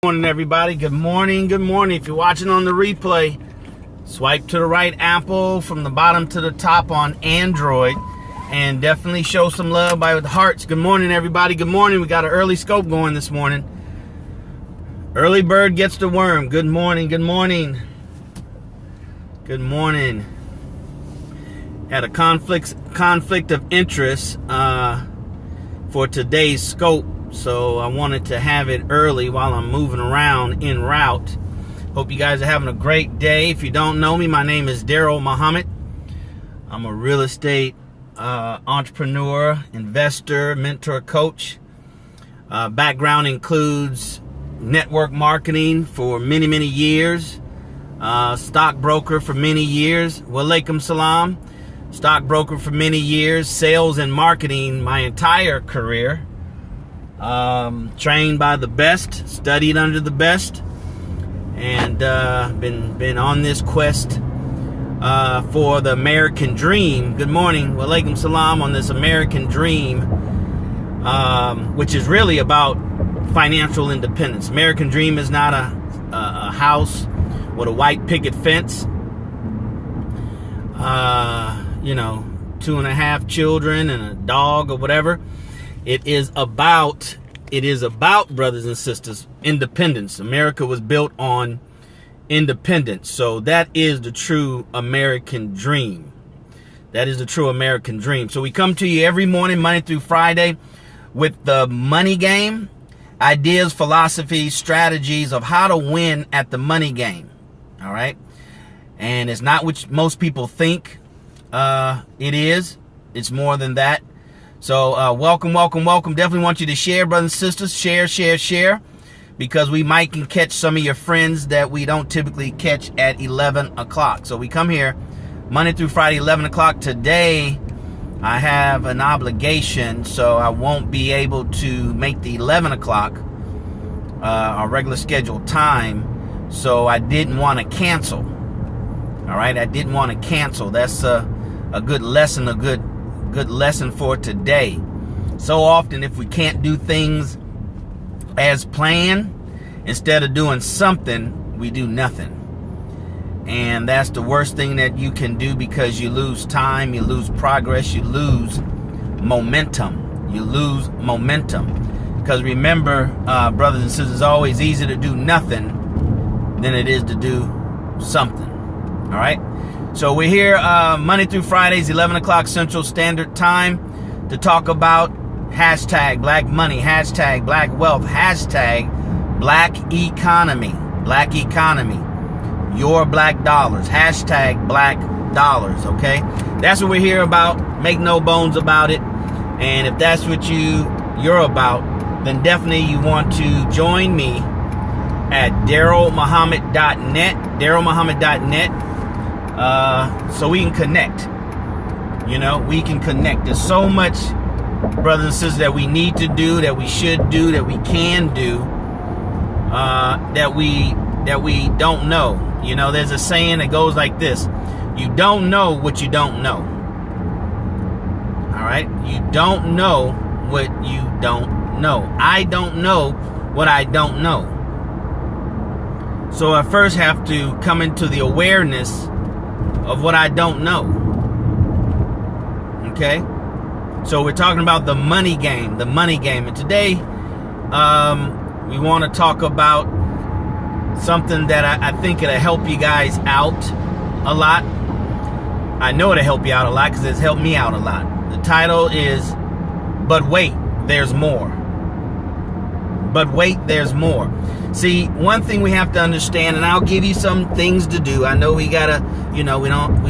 Morning, everybody. Good morning. Good morning. If you're watching on the replay, swipe to the right, Apple, from the bottom to the top on Android, and definitely show some love by the hearts. Good morning, everybody. Good morning. We got an early scope going this morning. Early bird gets the worm. Good morning. Good morning. Good morning. Had a conflict of interest for today's scope. So I wanted to have it early while I'm moving around en route. Hope you guys are having a great day. If you don't know me, my name is DarrellMuhammad. I'm a real estate entrepreneur, investor, mentor, coach. Background includes network marketing for many, many years. Stockbroker for many years. Walaikum salam. Stockbroker for many years. Sales and marketing my entire career. Trained by the best, studied under the best, and been on this quest for the American dream. Good morning, walaikum salam, on this American dream, which is really about financial independence. American dream is not a house with a white picket fence, 2.5 children and a dog or whatever. It is about, brothers and sisters, independence. America was built on independence. So that is the true American dream. That is the true American dream. So we come to you every morning, Monday through Friday, with the money game, ideas, philosophies, strategies of how to win at the money game. All right. And it's not what most people think it is. It's more than that. So welcome. Definitely want you to share, brothers and sisters. Share. Because we might can catch some of your friends that we don't typically catch at 11 o'clock. So we come here Monday through Friday, 11 o'clock. Today, I have an obligation, so I won't be able to make the 11 o'clock, our regular scheduled time. So I didn't want to cancel. All right, I didn't want to cancel. That's a good lesson, a good lesson for today. So often, if we can't do things as planned, instead of doing something, we do nothing. And that's the worst thing that you can do, because you lose time, you lose progress, you lose momentum. Because remember, brothers and sisters, it's always easier to do nothing than it is to do something. All right? So we're here Monday through Fridays, 11 o'clock Central Standard Time, to talk about hashtag black money, hashtag black wealth, hashtag black economy, your black dollars, hashtag black dollars, okay? That's what we're here about. Make no bones about it. And if that's what you're about, then definitely you want to join me at DarrellMuhammad.net, DarrellMuhammad.net. So we can connect. We can connect. There's so much, brothers and sisters, that we need to do, that we should do, that we can do, that we don't know. There's a saying that goes like this: you don't know what you don't know. All right? You don't know what you don't know. I don't know what I don't know. So I first have to come into the awareness of what I don't know. Okay? So we're talking about the money game. And today, we want to talk about something that I think it'll help you guys out a lot. I know it'll help you out a lot because it's helped me out a lot. The title is, But Wait, There's More. But wait, there's more. See, one thing we have to understand, and I'll give you some things to do. I know we gotta,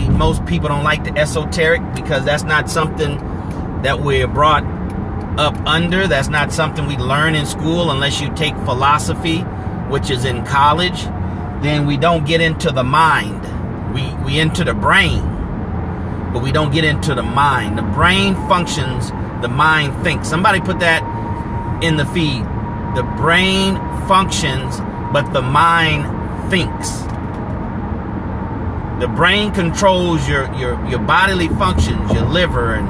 most people don't like the esoteric, because that's not something that we're brought up under. That's not something we learn in school, unless you take philosophy, which is in college. Then we don't get into the mind. We enter the brain, but we don't get into the mind. The brain functions, the mind thinks. Somebody put that in the feed. The brain functions, but the mind thinks. The brain controls your bodily functions, your liver and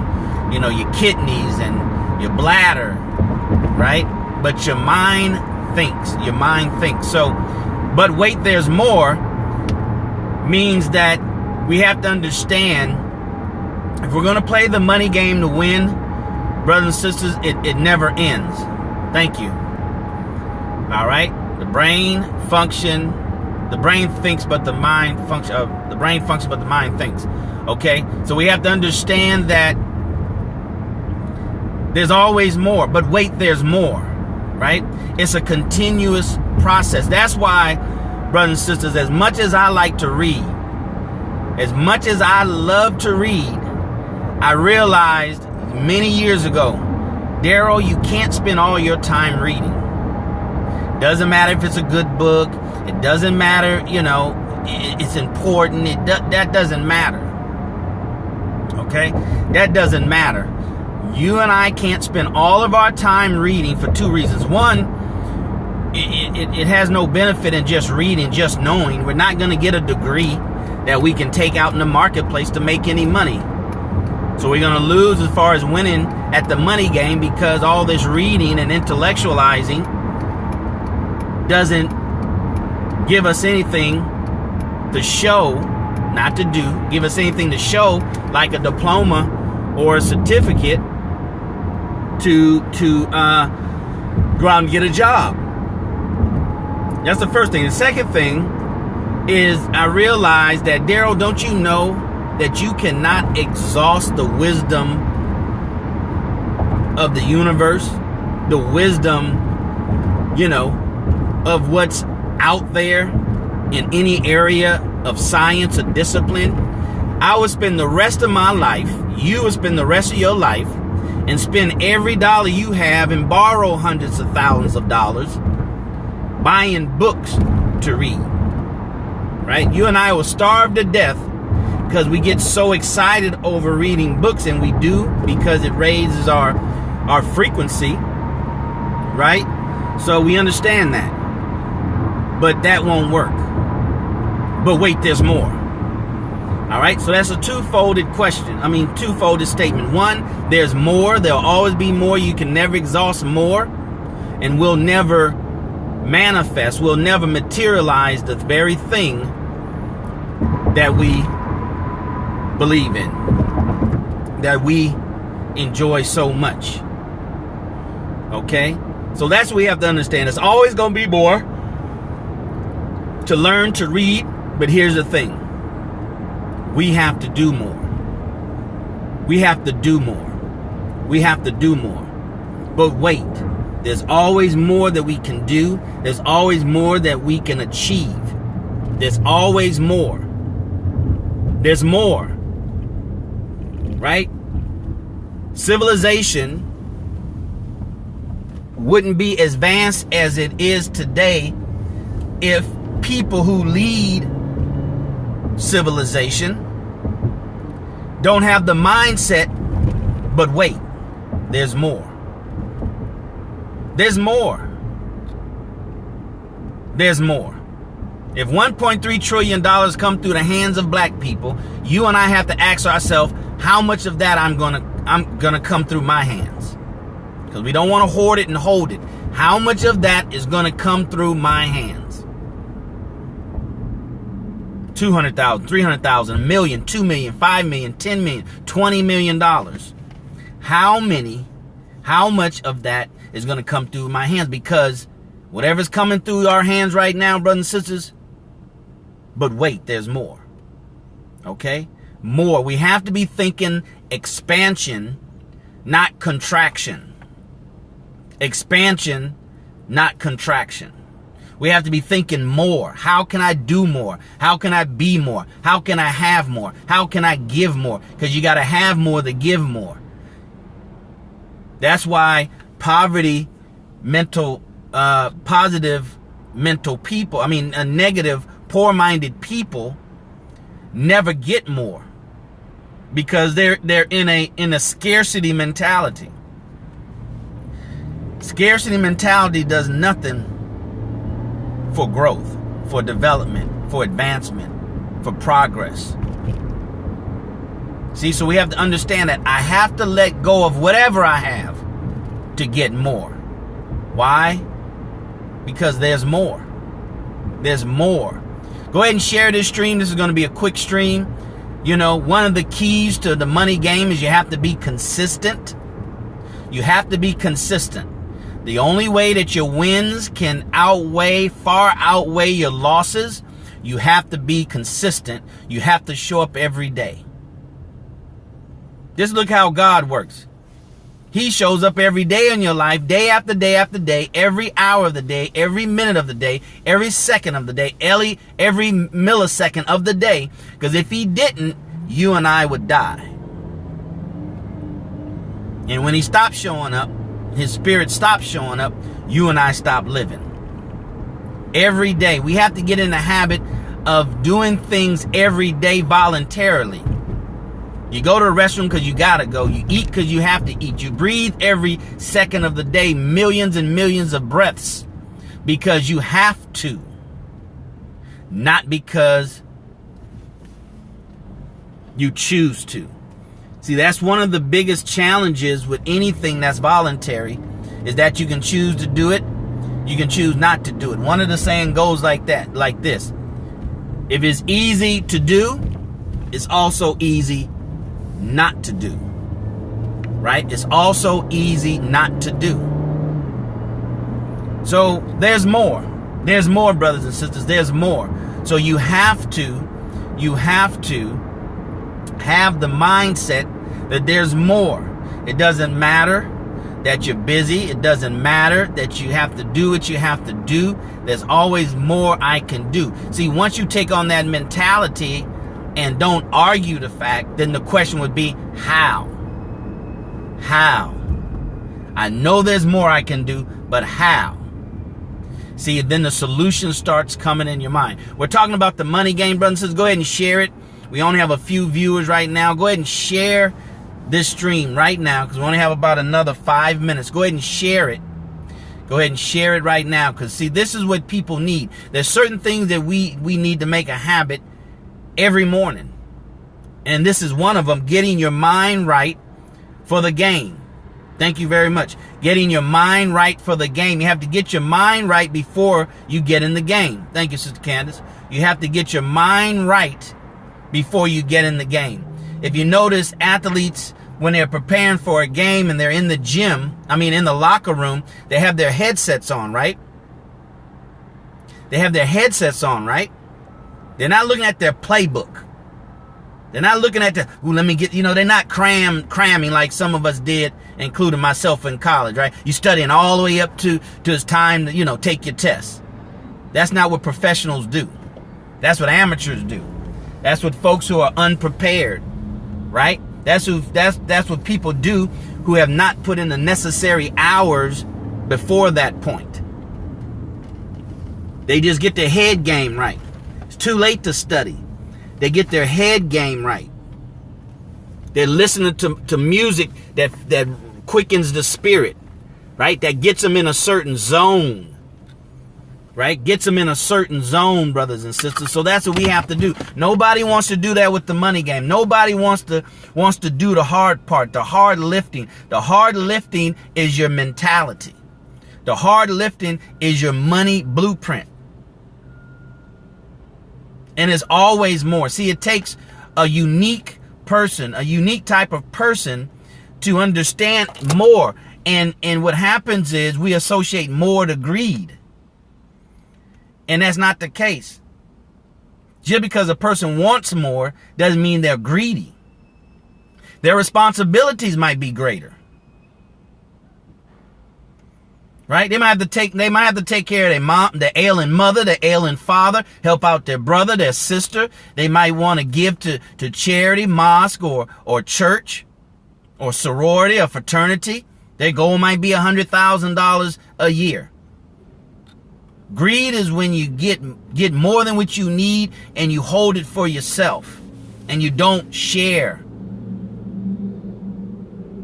your kidneys and your bladder, right? But your mind thinks. Your mind thinks. So, but wait, there's more means that we have to understand, if we're going to play the money game to win, brothers and sisters, it never ends. Thank you. All right? The brain thinks, but the mind functions, but the mind thinks. Okay? So we have to understand that there's always more, but wait, there's more, right? It's a continuous process. That's why, brothers and sisters, as much as I like to read, as much as I love to read, I realized many years ago, Darrell, you can't spend all your time reading. Doesn't matter if it's a good book. It doesn't matter, it's important. That doesn't matter. Okay? That doesn't matter. You and I can't spend all of our time reading for two reasons. One, it has no benefit in just reading, just knowing. We're not going to get a degree that we can take out in the marketplace to make any money. So we're going to lose as far as winning at the money game, because all this reading and intellectualizing doesn't give us anything to show, not to do, give us anything to show, like a diploma or a certificate to go out and get a job. That's the first thing. The second thing is, I realized that, Darrell, don't you know that you cannot exhaust the wisdom of the universe, the wisdom, of what's out there in any area of science or discipline? I would spend the rest of my life, you would spend the rest of your life, and spend every dollar you have and borrow hundreds of thousands of dollars buying books to read, right? You and I will starve to death because we get so excited over reading books, and we do, because it raises our frequency, right? So we understand that. But that won't work. But wait, there's more. All right, so that's a twofolded statement. One, there's more. There'll always be more. You can never exhaust more. And we'll never manifest, we'll never materialize the very thing that we believe in, that we enjoy so much. Okay? So that's what we have to understand. It's always going to be more to learn to read, but here's the thing. We have to do more. We have to do more. We have to do more. But wait, there's always more that we can do. There's always more that we can achieve. There's always more. There's more. Right? Civilization wouldn't be as advanced as it is today if people who lead civilization don't have the mindset, but wait, there's more. There's more. There's more. If $1.3 trillion come through the hands of black people, you and I have to ask ourselves, how much of that I'm gonna come through my hands? Because we don't want to hoard it and hold it. How much of that is gonna come through my hands? 200,000, 300,000, $1 million, $2 million, $5 million, $10 million, $20 million. How much of that is going to come through my hands? Because whatever's coming through our hands right now, brothers and sisters, but wait, there's more. Okay? More. We have to be thinking expansion, not contraction. Expansion, not contraction. We have to be thinking more. How can I do more? How can I be more? How can I have more? How can I give more? Because you got to have more to give more. That's why positive mental people, negative, poor-minded people never get more, because they're in a scarcity mentality. Scarcity mentality does nothing for growth, for development, for advancement, for progress. See, so we have to understand that I have to let go of whatever I have to get more. Why? because there's more. There's more. Go ahead and share this stream. This is going to be a quick stream. You know, one of the keys to the money game is you have to be consistent. You have to be consistent. The only way that your wins can far outweigh your losses, you have to be consistent. You have to show up every day. Just look how God works. He shows up every day in your life, day after day after day, every hour of the day, every minute of the day, every second of the day, every millisecond of the day. Because if he didn't, you and I would die. And when he stopped showing up, his spirit stopped showing up, you and I stop living. Every day. We have to get in the habit of doing things every day voluntarily. You go to the restroom because you gotta go. You eat because you have to eat. You breathe every second of the day, millions and millions of breaths, because you have to. Not because you choose to. See, that's one of the biggest challenges with anything that's voluntary, is that you can choose to do it, you can choose not to do it. One of the saying goes like this. If it's easy to do, it's also easy not to do. Right? It's also easy not to do. So there's more. There's more, brothers and sisters. There's more. So you have to have the mindset that there's more. It doesn't matter that you're busy. It doesn't matter that you have to do what you have to do. There's always more I can do. See, once you take on that mentality and don't argue the fact, then the question would be, how? How? I know there's more I can do, but how? See, then the solution starts coming in your mind. We're talking about the money game, brothers and sisters. Go ahead and share it. We only have a few viewers right now. Go ahead and share this stream right now, because we only have about another 5 minutes. Go ahead and share it. Go ahead and share it right now, because see, this is what people need. There's certain things that we need to make a habit every morning. And this is one of them: getting your mind right for the game. Thank you very much. Getting your mind right for the game. You have to get your mind right before you get in the game. Thank you, Sister Candace. You have to get your mind right before you get in the game. If you notice, athletes, when they're preparing for a game and they're in the gym, in the locker room, they have their headsets on, right? They have their headsets on, right? They're not looking at their playbook. They're not looking at they're not cramming like some of us did, including myself in college, right? You studying all the way up to it's time to, take your test. That's not what professionals do. That's what amateurs do. That's what folks who are unprepared, right? That's what people do who have not put in the necessary hours before that point. They just get their head game right. It's too late to study. They get their head game right. They're listening to music that quickens the spirit, right? That gets them in a certain zone. Right? Gets them in a certain zone, brothers and sisters. So that's what we have to do. Nobody wants to do that with the money game. Nobody wants to do the hard part, the hard lifting. The hard lifting is your mentality. The hard lifting is your money blueprint. And it's always more. See, it takes a unique person, a unique type of person to understand more. And what happens is we associate more to greed. And that's not the case. Just because a person wants more doesn't mean they're greedy. Their responsibilities might be greater. Right? They might have to take care of their mom, their ailing mother, their ailing father, help out their brother, their sister. They might want to give to charity, mosque, or church, or sorority, or fraternity. Their goal might be $100,000 a year. Greed is when you get more than what you need and you hold it for yourself and you don't share.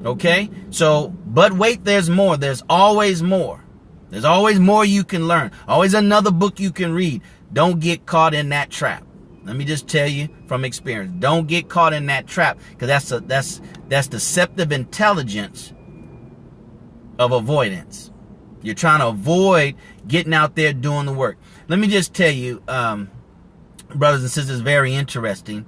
Okay? So, but wait, there's more. There's always more. There's always more you can learn. Always another book you can read. Don't get caught in that trap. Let me just tell you from experience. Don't get caught in that trap, because that's deceptive intelligence of avoidance. You're trying to avoid getting out there doing the work. Let me just tell you, brothers and sisters, very interesting,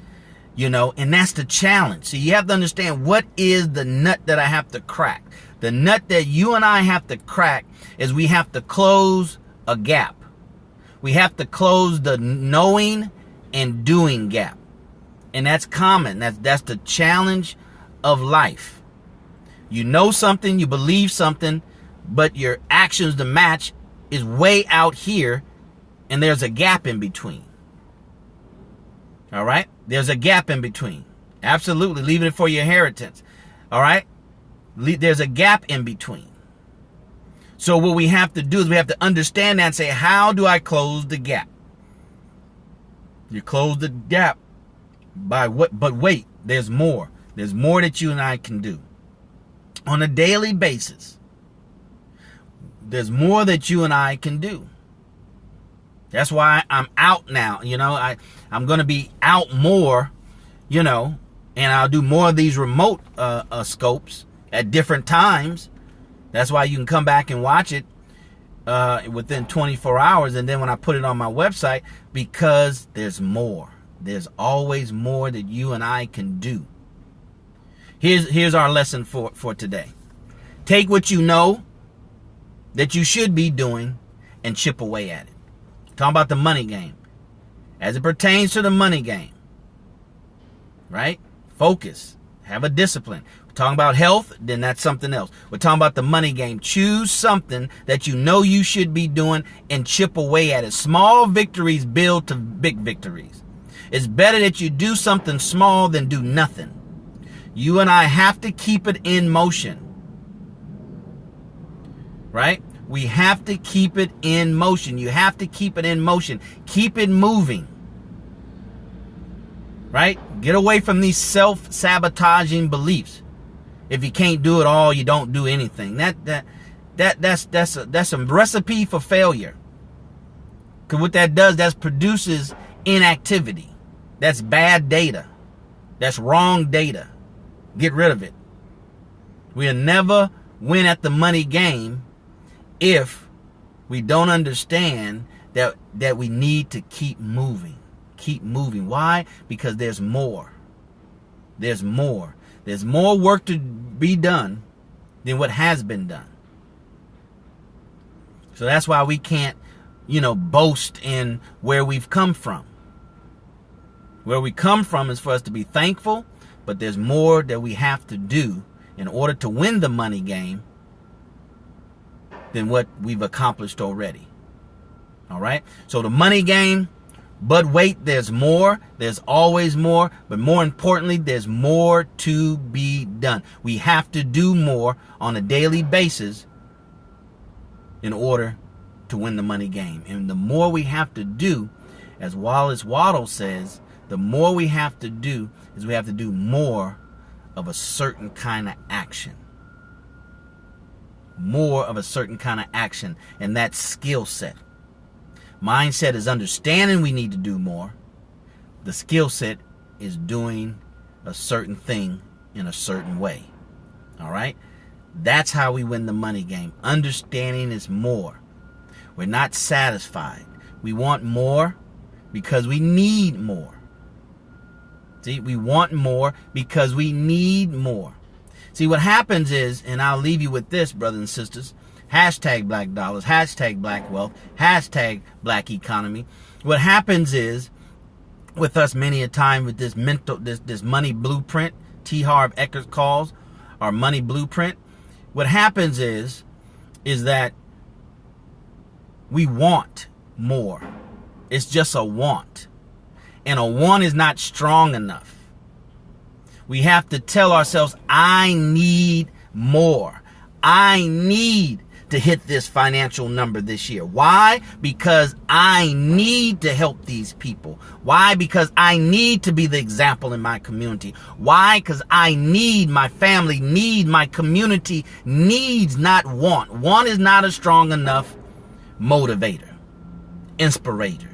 and that's the challenge. So you have to understand, what is the nut that I have to crack? The nut that you and I have to crack is we have to close a gap. We have to close the knowing and doing gap. And that's common. That's the challenge of life. You know something, you believe something, but your actions to match is way out here, and there's a gap in between. All right? There's a gap in between. Absolutely. Leaving it for your inheritance. All right? There's a gap in between. So what we have to do is we have to understand that and say, how do I close the gap? You close the gap by what? But wait, there's more. There's more that you and I can do on a daily basis. There's more that you and I can do. That's why I'm out now. I'm going to be out more, and I'll do more of these remote scopes at different times. That's why you can come back and watch it within 24 hours. And then when I put it on my website, because there's more. There's always more that you and I can do. Here's our lesson for today. Take what you know that you should be doing and chip away at it. Talking about the money game. As it pertains to the money game. Right? Focus. Have a discipline. We're talking about health, then that's something else. We're talking about the money game. Choose something that you know you should be doing and chip away at it. Small victories build to big victories. It's better that you do something small than do nothing. You and I have to keep it in motion. Right? We have to keep it in motion. You have to keep it in motion. Keep it moving. Right? Get away from these self-sabotaging beliefs. If you can't do it all, you don't do anything. That's a recipe for failure. Because what that does, that produces inactivity. That's bad data. That's wrong data. Get rid of it. We'll never win at the money game if we don't understand that we need to keep moving. Keep moving. Why? Because there's more. There's more. There's more work to be done than what has been done. So that's why we can't, boast in where we've come from. Where we come from is for us to be thankful, but there's more that we have to do in order to win the money game than what we've accomplished already. All right? So the money game, but wait, there's more. There's always more. But more importantly, there's more to be done. We have to do more on a daily basis in order to win the money game. And the more we have to do, as Wallace Waddle says, the more we have to do is we have to do more of a certain kind of action. More of a certain kind of action, and that's skill set. Mindset is understanding we need to do more. The skill set is doing a certain thing in a certain way. All right? That's how we win the money game. Understanding is more. We're not satisfied. We want more because we need more. See, we want more because we need more. See, what happens is, and I'll leave you with this, brothers and sisters, hashtag black dollars, hashtag black wealth, hashtag black economy. What happens is, with us many a time with this this money blueprint, T. Harv Eker calls our money blueprint, what happens is that we want more. It's just a want. And a want is not strong enough. We have to tell ourselves, I need more. I need to hit this financial number this year. Why? Because I need to help these people. Why? Because I need to be the example in my community. Why? Because I need, my family need, my community needs, not want. Want is not a strong enough motivator, inspirator.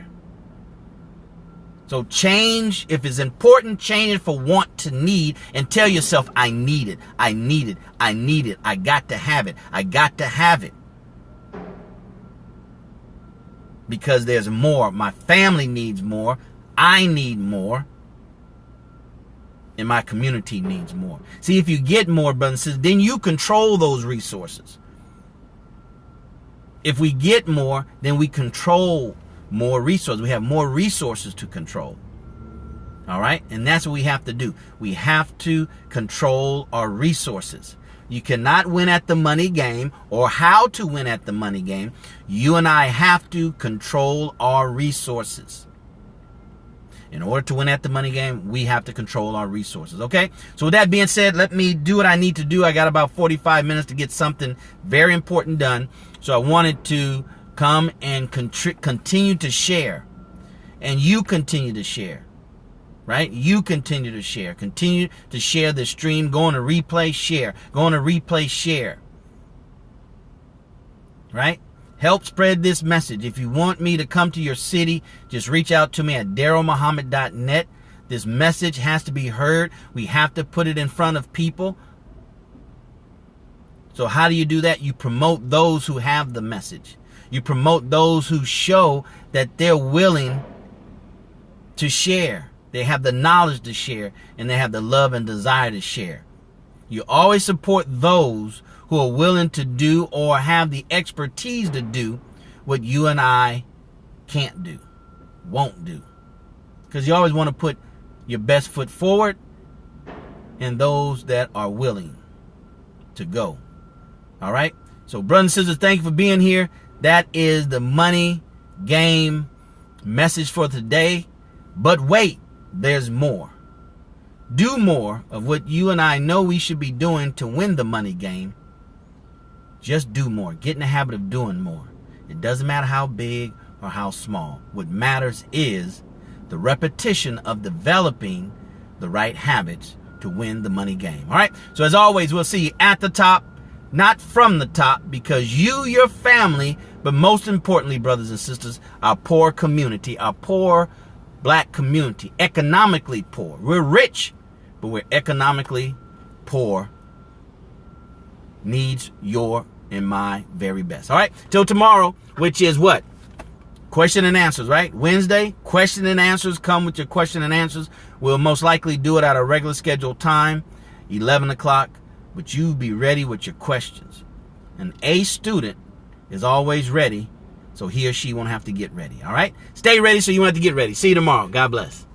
So change, if it's important, change it for want to need, and tell yourself, I need it, I need it, I need it, I got to have it, I got to have it. because there's more. My family needs more. I need more. And my community needs more. See, if you get more, brothers and sisters, then you control those resources. If we get more, then we control more resources. We have more resources to control. All right? And that's what we have to do. We have to control our resources. You cannot win at the money game, or how to win at the money game. You and I have to control our resources. In order to win at the money game, we have to control our resources, okay? So with that being said, let me do what I need to do. I got about 45 minutes to get something very important done. So I wanted to come and continue to share. And you continue to share. Right? You continue to share. Continue to share the stream. Go on to replay, share. Go on to replay, share. Right? Help spread this message. If you want me to come to your city, just reach out to me at DarrellMuhammad.net. This message has to be heard. We have to put it in front of people. So how do you do that? You promote those who have the message. You promote those who show that they're willing to share. They have the knowledge to share, and they have the love and desire to share. You always support those who are willing to do or have the expertise to do what you and I can't do, won't do. Because you always want to put your best foot forward, and those that are willing to go. All right? So, brothers and sisters, thank you for being here. That is the money game message for today. But wait. There's more. Do more of what you and I know we should be doing to win the money game. Just do more. Get in the habit of doing more. It doesn't matter how big or how small. What matters is the repetition of developing the right habits to win the money game. All right? So as always, we'll see you at the top, not from the top, because you, your family, but most importantly, brothers and sisters, our poor community, our poor Black community, economically poor. We're rich, but we're economically poor. Needs your and my very best. All right, till tomorrow, which is what? Question and answers, right? Wednesday, question and answers. Come with your question and answers. We'll most likely do it at a regular scheduled time, 11 o'clock, but you be ready with your questions. An A student is always ready, so he or she won't have to get ready. All right? Stay ready so you won't have to get ready. See you tomorrow. God bless.